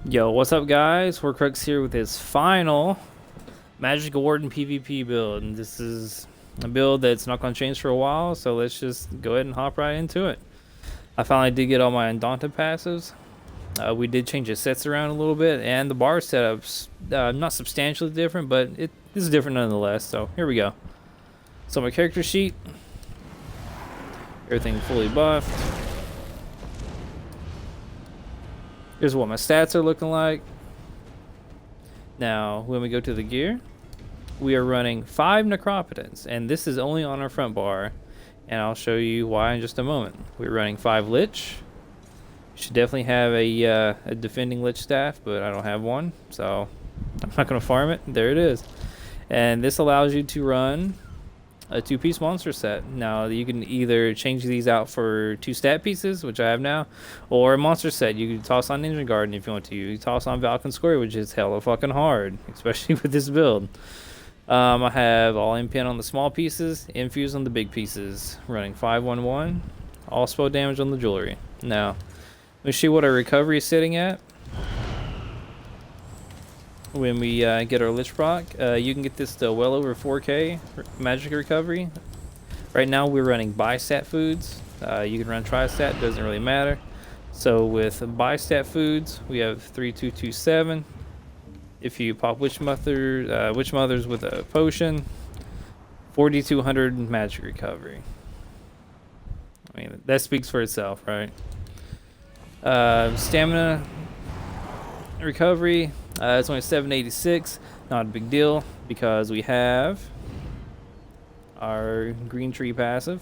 Yo, what's up, guys? Hoarcrux here with his final Magicka Warden PvP build. And this is a build that's not going to change for a while, so let's just go ahead and hop right into it. I finally did get all my Undaunted passives. We did change the sets around a little bit, and the bar setup's not substantially different, but it is different nonetheless. So here we go. So my character sheet, everything fully buffed. Here's what my stats are looking like. Now, when we go to the gear, we are running 5 Necropotence, and this is only on our front bar, and I'll show you why in just a moment. We're running 5 Lich. You should definitely have a defending Lich staff, but I don't have one, so I'm not going to farm it. There it is. And this allows you to run a 2-piece monster set. Now you can either change these out for 2 stat pieces, which I have now, or a monster set. You can toss on Ninja Garden if you want to. You can toss on Valken Square, which is hella fucking hard, especially with this build. I have all impin on the small pieces, infuse on the big pieces, running 5-1-1, all spell damage on the jewelry. Now, let me show you what our recovery is sitting at. When we get our Lich proc, you can get this to well over 4k magic recovery. Right now we're running bi-stat foods. You can run tri-stat, doesn't really matter. So with bi-stat foods, we have 3227. If you pop Witch Mothers with a potion, 4200 magic recovery. I mean, that speaks for itself, right? Stamina recovery, it's only 786. Not a big deal because we have our green tree passive.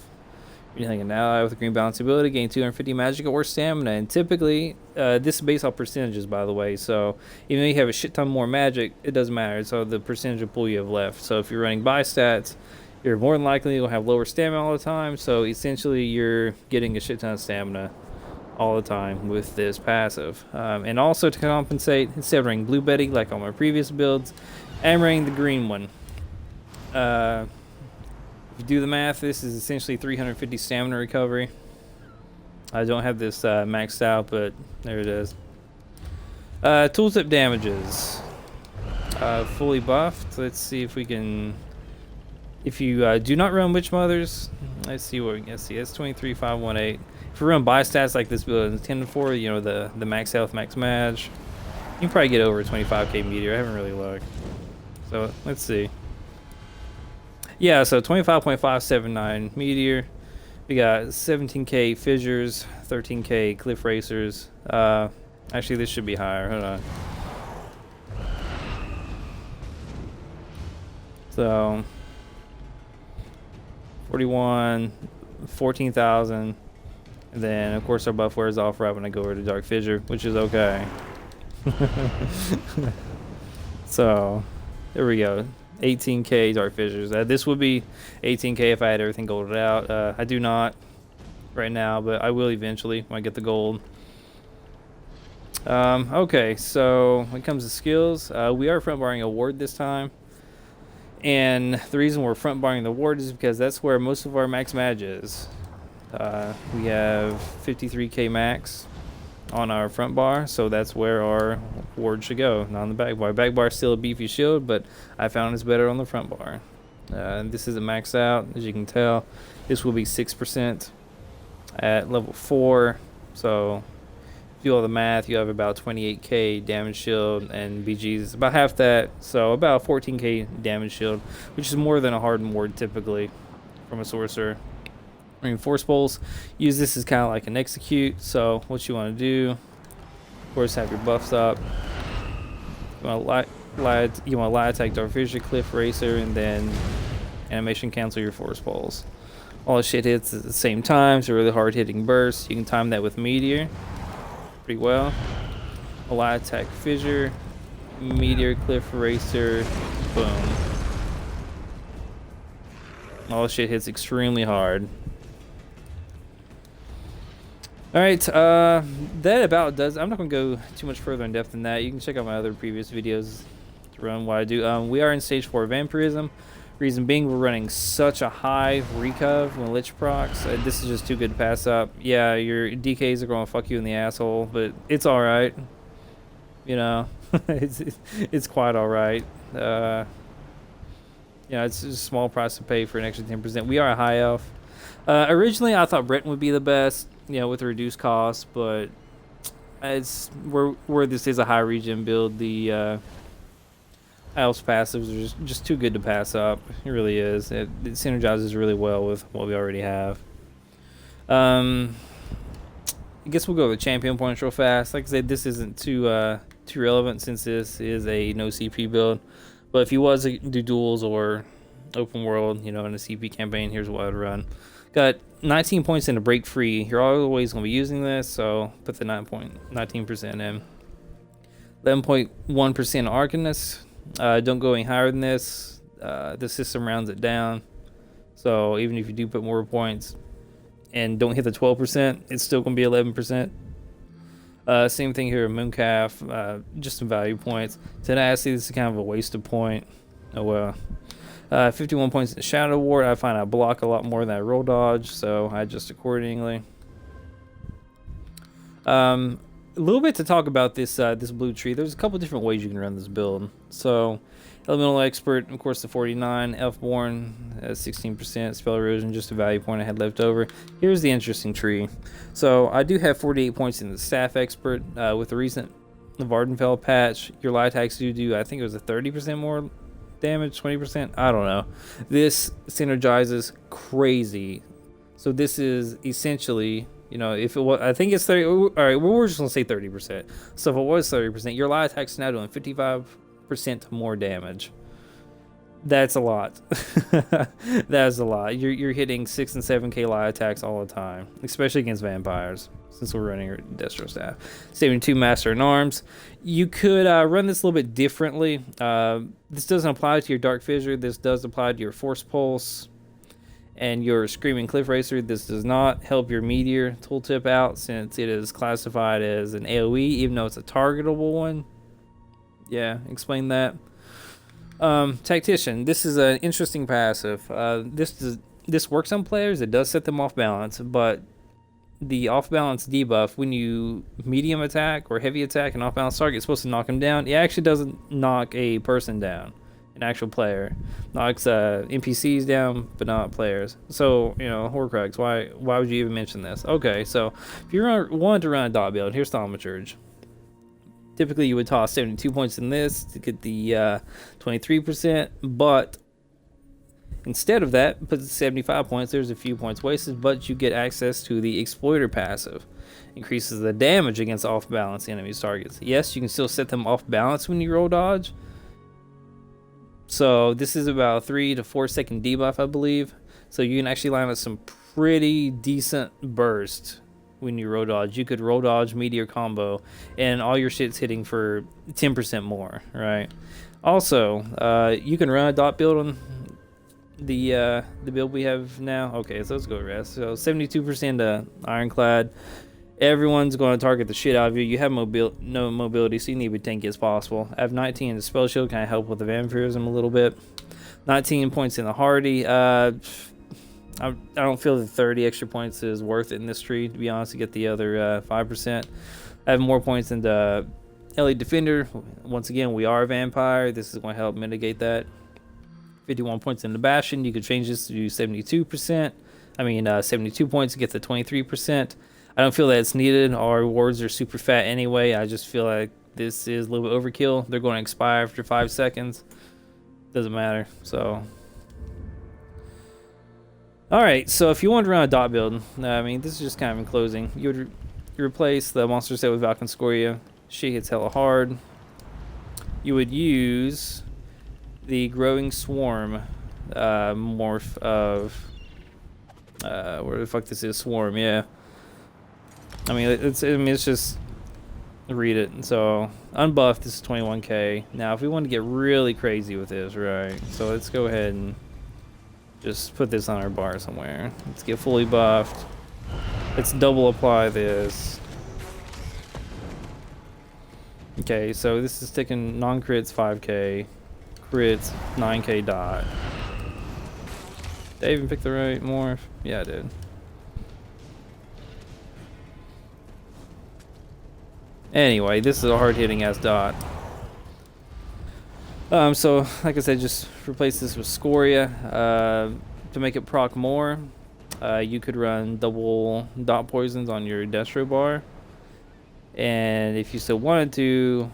You're an ally with a green balance ability, gain 250 magic or stamina, and typically this is based off percentages, by the way. So even though you have a shit ton more magic, it doesn't matter. So the percentage of pool you have left. So if you're running bi stats, you're more than likely to have lower stamina all the time. So essentially, you're getting a shit ton of stamina all the time with this passive. And also to compensate, instead of running Blue Betty like on my previous builds, I'm running the green one. If you do the math, this is essentially 350 stamina recovery. I don't have this maxed out, but there it is. Tooltip damages. Fully buffed. Let's see if we can... If you do not run Witch Mothers, let's see what we can see. That's 23,518. If we run bi-stats like this build, 10-4, you know, the max health, max match, you can probably get over 25k meteor. I haven't really looked. So let's see. Yeah, so 25.579 meteor. We got 17k fissures, 13k cliff racers. Actually, this should be higher. Hold on. So 41, 14,000. And then, of course, our buff wears off right when I go over to Dark Fissure, which is okay. So, there we go. 18k Dark Fissures. This would be 18k if I had everything golded out. I do not right now, but I will eventually when I get the gold. Okay, so when it comes to skills, we are front barring a ward this time. And the reason we're front barring the ward is because that's where most of our max mag is. We have 53k max on our front bar, so that's where our ward should go, not on the back bar. Back bar is still a beefy shield, but I found it's better on the front bar. This isn't maxed out, as you can tell. This will be 6% at level 4, so if you do all the math, you have about 28k damage shield, and BGs is about half that, so about 14k damage shield, which is more than a hardened ward typically from a sorcerer. Reinforce bowls. Use this as kind of like an execute. So what you want to do, of course, have your buffs up. You want to light attack Dark Fissure, Cliff Racer, and then animation cancel your force bowls. All the shit hits at the same time. It's a really hard hitting burst. You can time that with Meteor pretty well. A light attack Fissure, Meteor, Cliff Racer, boom. All the shit hits extremely hard. Alright, that about does. I'm not going to go too much further in depth than that. You can check out my other previous videos to run what I do. We are in stage 4 Vampirism. Reason being, we're running such a high recov when Lich procs. This is just too good to pass up. Yeah, your DKs are going to fuck you in the asshole, but it's alright. You know, it's quite all right. You know, it's just a small price to pay for an extra 10%. We are a high elf. Originally, I thought Breton would be the best, you know, with the reduced cost, but it's where this is a high regen build. The elf's passives are just too good to pass up. It really is. It synergizes really well with what we already have. I guess we'll go with champion points real fast. Like I said, this isn't too relevant since this is a no CP build. But if you was to do duels or open world, you know, in a CP campaign, here's what I'd run. Got 19 points in a break free. You're always going to be using this, so put the 19% in. 11.1% Arcanist. Don't go any higher than this. The system rounds it down. So even if you do put more points and don't hit the 12%, it's still going to be 11%. Same thing here, Mooncalf, just some value points. Tenacity, this is kind of a wasted point. Oh well. 51 points in the Shadow Ward. I find I block a lot more than I roll dodge, so I adjust accordingly. A little bit to talk about this blue tree. There's a couple different ways you can run this build. So, Elemental Expert, of course, the 49. Elfborn, 16%. Spell Erosion, just a value point I had left over. Here's the interesting tree. So, I do have 48 points in the Staff Expert. With the recent Warden patch, your light attacks do, I think it was a 30% more damage, 20%. I don't know. This synergizes crazy. So, this is essentially, you know, if it was, I think it's 30. All right, we're just gonna say 30%. So if it was 30%, your light attacks now doing 55% more damage. That's a lot. That's a lot. You're hitting 6 and 7k light attacks all the time, especially against vampires. Since we're running Destro Staff, 72 Master in Arms. You could run this a little bit differently. This doesn't apply to your Dark Fissure. This does apply to your Force Pulse and your Screaming Cliff Racer. This does not help your Meteor tooltip out since it is classified as an AoE, even though it's a targetable one. Yeah, explain that. Tactician. This is an interesting passive. This works on players. It does set them off balance, but the off balance debuff when you medium attack or heavy attack an off balance target is supposed to knock them down. It actually doesn't knock a person down. An actual player knocks NPCs down, but not players. So, you know, Hoarcrux, why would you even mention this? Okay, so if you want to run a dot build, here's Thaumaturge. Typically, you would toss 72 points in this to get the 23%, but instead of that, put 75 points. There's a few points wasted, but you get access to the Exploiter passive. Increases the damage against off-balance enemies targets. Yes, you can still set them off balance when you roll dodge. So this is about 3 to 4 second debuff, I believe. So you can actually line up some pretty decent burst when you roll dodge. You could roll dodge, meteor combo, and all your shit's hitting for 10% more, right? Also, you can run a dot build on the build we have now. Okay, so let's go rest. So 72% Ironclad. Everyone's going to target the shit out of you. You have no mobility, so you need to be tanky as possible. I have 19 in the Spell Shield, kind of help with the vampirism a little bit. 19 points in the Hardy. I don't feel that 30 extra points is worth it in this tree, to be honest, to get the other 5%. I have more points than the Elite Defender. Once again, we are a vampire. This is going to help mitigate that. 51 points in the Bastion. You could change this to 72%. 72 points to get the 23%. I don't feel that it's needed. Our rewards are super fat anyway. I just feel like this is a little bit overkill. They're going to expire after 5 seconds. Doesn't matter. So, all right. So if you want to run a dot build, this is just kind of in closing. You would replace the monster set with Valken Scoria. She hits hella hard. You would use the Growing Swarm morph of where the fuck this is, Swarm. Yeah. It's just read it. So unbuffed, this is 21k. Now if we want to get really crazy with this, right, so let's go ahead and just put this on our bar somewhere. Let's get fully buffed. Let's double apply this. Okay, so this is taking non-crits 5k, crits 9k dot. Did I even pick the right morph? Yeah, I did. Anyway, this is a hard-hitting ass dot. So like I said, just replace this with Scoria. To make it proc more, you could run double dot poisons on your Destro bar. And if you still wanted to,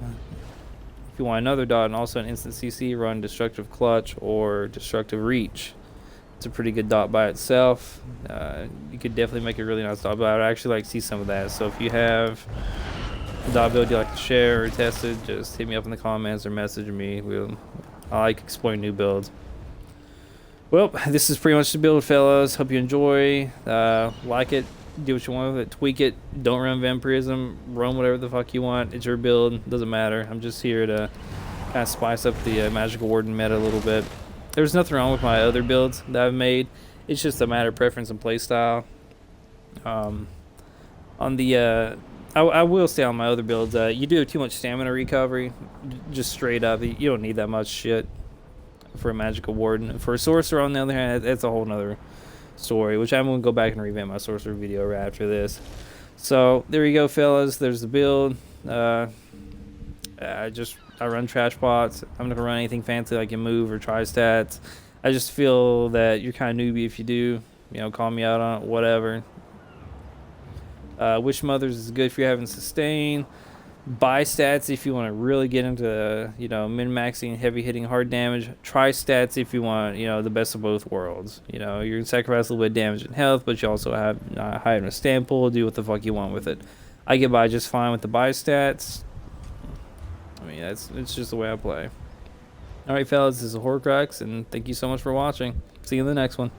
if you want another dot and also an instant CC, run Destructive Clutch or Destructive Reach. It's a pretty good dot by itself. You could definitely make a really nice dot, but I would actually like to see some of that. So if you have a dot build you like to share or test it, just hit me up in the comments or message me. I like exploring new builds. Well, this is pretty much the build, fellas. Hope you enjoy. Like it, do what you want with it, tweak it. Don't run Vampirism, run whatever the fuck you want. It's your build, doesn't matter. I'm just here to kind of spice up the Magicka Warden meta a little bit. There's nothing wrong with my other builds that I've made. It's just a matter of preference and playstyle. On the I will say on my other builds, you do have too much stamina recovery, just straight up. You don't need that much shit for a Magicka Warden. For a Sorcerer, on the other hand, that's a whole nother story, which I'm going to go back and revamp my Sorcerer video right after this. So, there you go, fellas. There's the build. I run trash pots. I'm not going to run anything fancy like a move or tri-stats. I just feel that you're kind of newbie if you do. You know, call me out on it, whatever. Wish Mothers is good if you're having sustain. Buy stats if you want to really get into, you know, min-maxing, heavy-hitting, hard damage. Try stats if you want, you know, the best of both worlds. You know, you're going to sacrifice a little bit of damage and health, but you also have high enough stand pool. Do what the fuck you want with it. I get by just fine with the buy stats. I mean, it's just the way I play. Alright, fellas, this is Hoarcrux, and thank you so much for watching. See you in the next one.